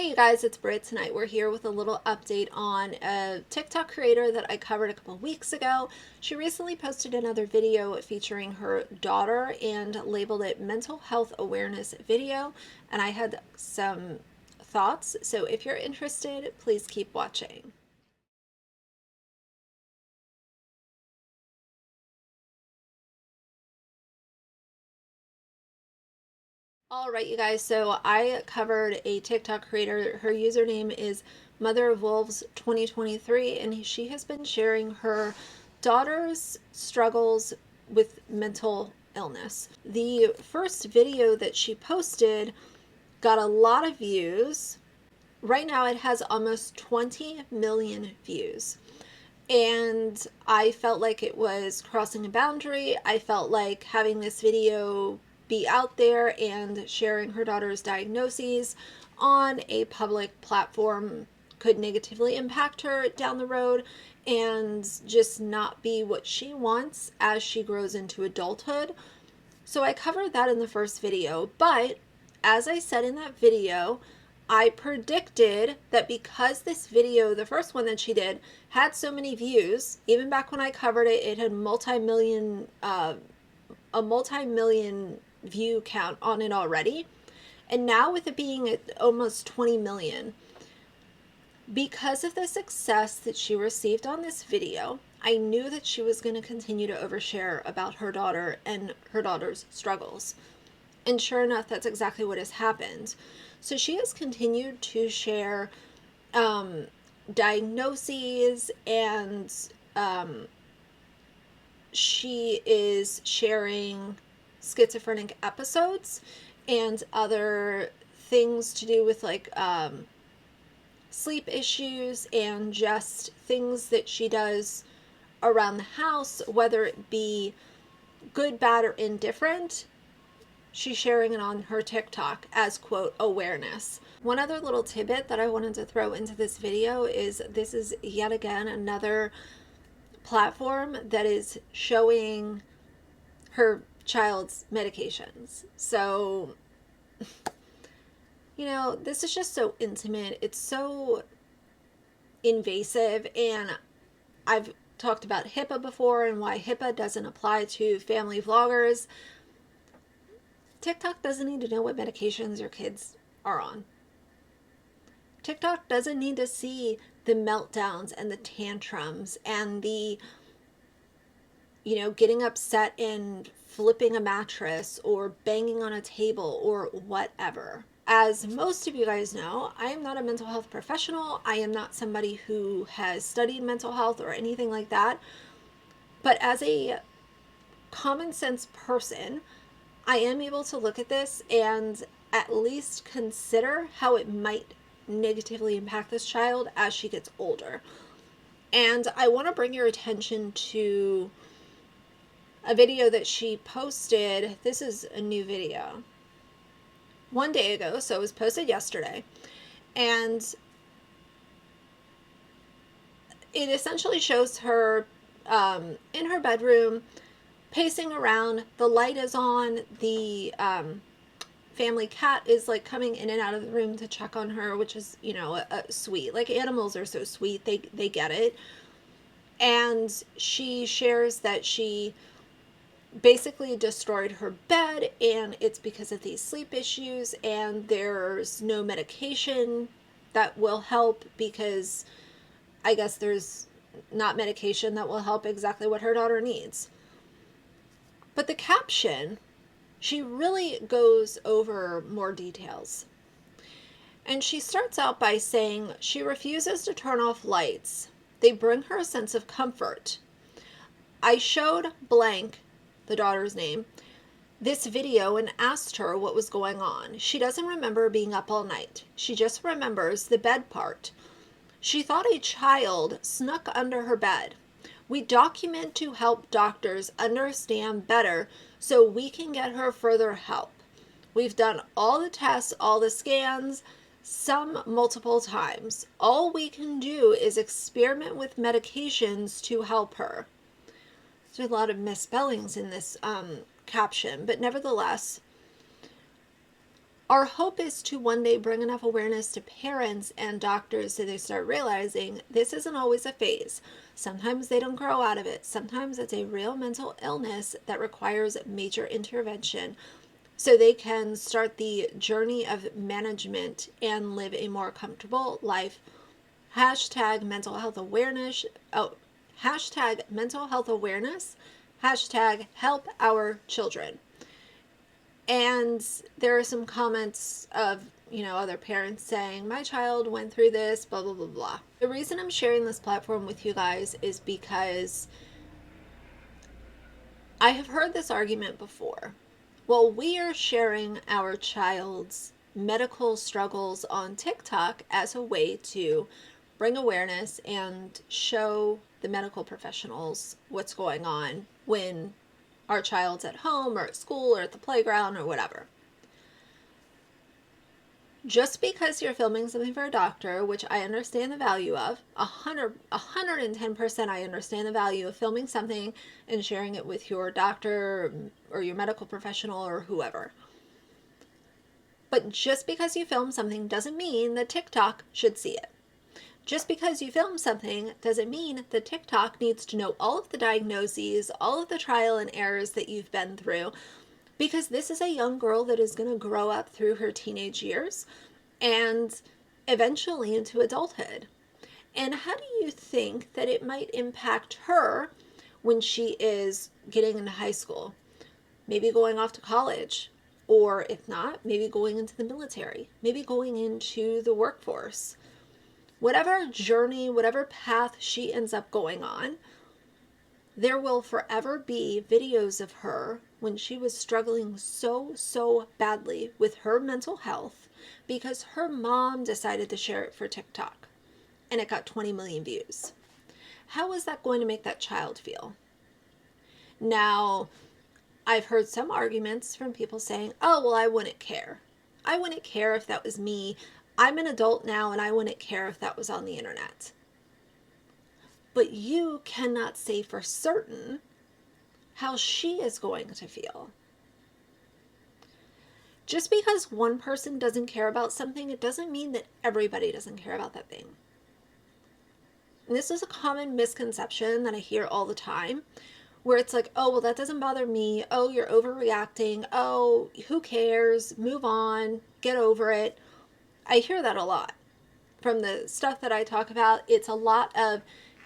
Hey you guys, it's Britt. Tonight we're here with a little update on a TikTok creator that I covered a couple weeks ago. She recently posted another video featuring her daughter and labeled it Mental Health Awareness Video, and I had some thoughts, so if you're interested, please keep watching. All right, you guys, so I covered a TikTok creator. Her username is Mother of Wolves 2023, and she has been sharing her daughter's struggles with mental illness. The first video that she posted got a lot of views. Right now, it has almost 20 million views. And I felt like it was crossing a boundary. I felt like having this video be out there and sharing her daughter's diagnoses on a public platform could negatively impact her down the road and just not be what she wants as she grows into adulthood. So I covered that in the first video, but as I said in that video, I predicted that because this video, the first one that she did, had so many views, even back when I covered it, it had a multi-million view count on it already. And now with it being at almost 20 million, because of the success that she received on this video, I knew that she was going to continue to overshare about her daughter and her daughter's struggles. And sure enough, that's exactly what has happened. So she has continued to share diagnoses, and she is sharing schizophrenic episodes and other things to do with like sleep issues and just things that she does around the house, whether it be good, bad, or indifferent. She's sharing it on her TikTok as, quote, awareness. One other little tidbit that I wanted to throw into this video is this is yet again another platform that is showing her child's medications. So, you know, this is just so intimate. It's so invasive, and I've talked about HIPAA before and why HIPAA doesn't apply to family vloggers. TikTok doesn't need to know what medications your kids are on. TikTok doesn't need to see the meltdowns and the tantrums and the, getting upset and flipping a mattress or banging on a table or whatever. As most of you guys know, I am not a mental health professional. I am not somebody who has studied mental health or anything like that. But as a common sense person, I am able to look at this and at least consider how it might negatively impact this child as she gets older. And I want to bring your attention to a video that she posted. This is a new video. One day ago, so it was posted yesterday. And it essentially shows her in her bedroom, pacing around. The light is on. The family cat is like coming in and out of the room to check on her, which is, sweet. Like, animals are so sweet. They get it. And she shares that she basically destroyed her bed, and it's because of these sleep issues, and there's no medication that will help because I guess there's not medication that will help exactly what her daughter needs. But the caption, she really goes over more details. And she starts out by saying she refuses to turn off lights. They bring her a sense of comfort. I showed blank, the daughter's name, this video and asked her what was going on. She doesn't remember being up all night. She just remembers the bed part. She thought a child snuck under her bed. We document to help doctors understand better so we can get her further help. We've done all the tests, all the scans, some multiple times. All we can do is experiment with medications to help her. There's a lot of misspellings in this caption, but nevertheless, Our hope is to one day bring enough awareness to parents and doctors so they start realizing this isn't always a phase. Sometimes they don't grow out of it. Sometimes it's a real mental illness that requires major intervention so they can start the journey of management and live a more comfortable life. Hashtag mental health awareness. Oh, hashtag mental health awareness. Hashtag help our children. And there are some comments of, other parents saying, my child went through this, blah, blah, blah, blah. The reason I'm sharing this platform with you guys is because I have heard this argument before. Well, we are sharing our child's medical struggles on TikTok as a way to bring awareness and show the medical professionals what's going on when our child's at home or at school or at the playground or whatever. Just because you're filming something for a doctor, which I understand the value of, 110% I understand the value of filming something and sharing it with your doctor or your medical professional or whoever. But just because you film something doesn't mean that TikTok should see it. Just because you film something doesn't mean that TikTok needs to know all of the diagnoses, all of the trial and errors that you've been through, because this is a young girl that is going to grow up through her teenage years and eventually into adulthood. And how do you think that it might impact her when she is getting into high school? Maybe going off to college, or if not, maybe going into the military, maybe going into the workforce. Whatever journey, whatever path she ends up going on, there will forever be videos of her when she was struggling so badly with her mental health because her mom decided to share it for TikTok and it got 20 million views. How is that going to make that child feel? Now, I've heard some arguments from people saying, oh, well, I wouldn't care. I wouldn't care if that was me. I'm an adult now and I wouldn't care if that was on the internet. But you cannot say for certain how she is going to feel. Just because one person doesn't care about something, it doesn't mean that everybody doesn't care about that thing. And this is a common misconception that I hear all the time, where it's like, oh, well, that doesn't bother me. Oh, you're overreacting. Oh, who cares? Move on. Get over it. I hear that a lot. From the stuff that I talk about, it's a lot of,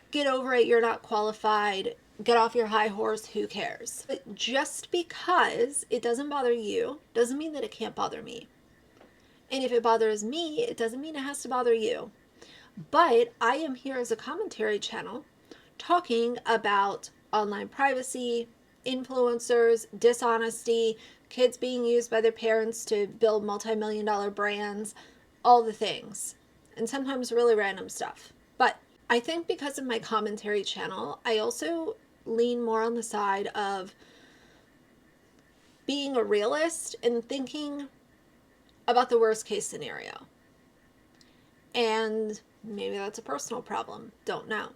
get over it, you're not qualified, get off your high horse, who cares? But just because it doesn't bother you doesn't mean that it can't bother me. And if it bothers me, it doesn't mean it has to bother you. But I am here as a commentary channel talking about online privacy, influencers, dishonesty, kids being used by their parents to build multi-million-dollar brands, all the things. And sometimes really random stuff. But I think because of my commentary channel, I also lean more on the side of being a realist and thinking about the worst case scenario. And maybe that's a personal problem, don't know.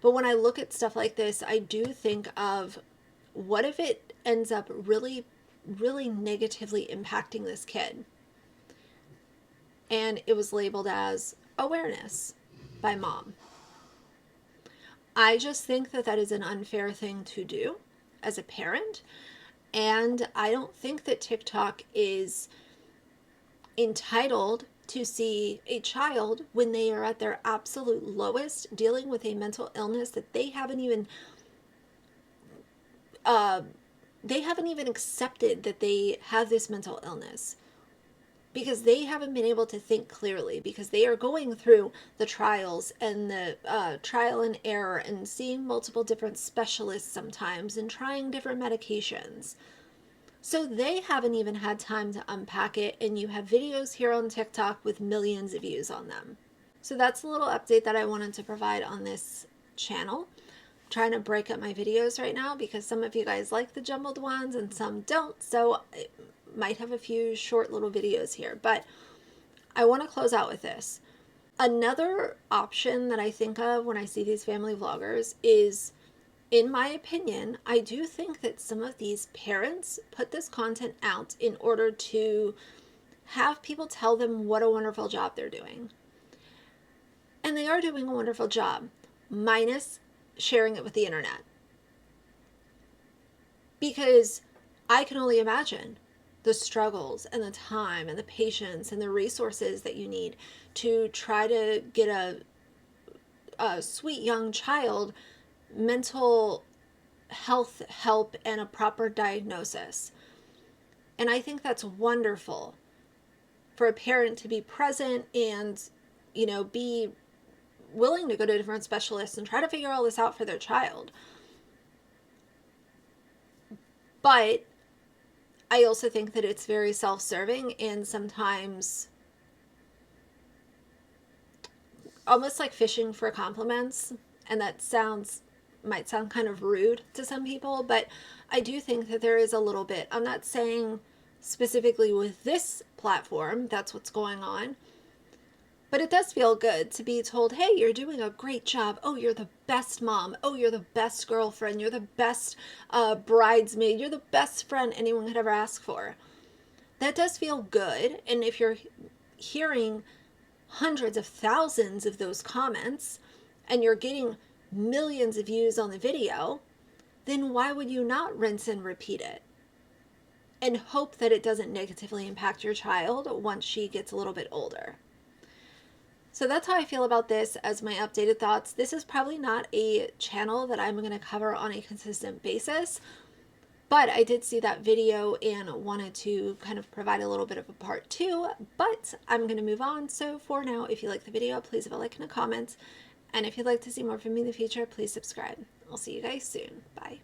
But when I look at stuff like this, I do think of what if it ends up really negatively impacting this kid? And it was labeled as awareness by mom. I just think that that is an unfair thing to do as a parent. And I don't think that TikTok is entitled to see a child when they are at their absolute lowest, dealing with a mental illness that they haven't even accepted that they have this mental illness, because they haven't been able to think clearly, because they are going through the trials and the trial and error and seeing multiple different specialists sometimes and trying different medications. So they haven't even had time to unpack it, and you have videos here on TikTok with millions of views on them. So that's a little update that I wanted to provide on this channel. I'm trying to break up my videos right now because some of you guys like the jumbled ones and some don't, so I might have a few short little videos here. But I want to close out with this. Another option that I think of when I see these family vloggers is, in my opinion, I do think that some of these parents put this content out in order to have people tell them what a wonderful job they're doing. And they are doing a wonderful job, minus sharing it with the internet. Because I can only imagine the struggles and the time and the patience and the resources that you need to try to get a sweet young child mental health help and a proper diagnosis. And I think that's wonderful for a parent to be present and, be willing to go to different specialists and try to figure all this out for their child. But I also think that it's very self-serving and sometimes almost like fishing for compliments. And that might sound kind of rude to some people, but I do think that there is a little bit. I'm not saying specifically with this platform that's what's going on, but it does feel good to be told, hey, you're doing a great job. Oh, you're the best mom. Oh, you're the best girlfriend. You're the best bridesmaid. You're the best friend anyone could ever ask for. That does feel good. And if you're hearing hundreds of thousands of those comments and you're getting millions of views on the video, then why would you not rinse and repeat it and hope that it doesn't negatively impact your child once she gets a little bit older? So that's how I feel about this as my updated thoughts. This is probably not a channel that I'm going to cover on a consistent basis, but I did see that video and wanted to kind of provide a little bit of a part 2, but I'm going to move on. So for now, if you like the video, please leave a like and a comment. And if you'd like to see more from me in the future, please subscribe. I'll see you guys soon. Bye.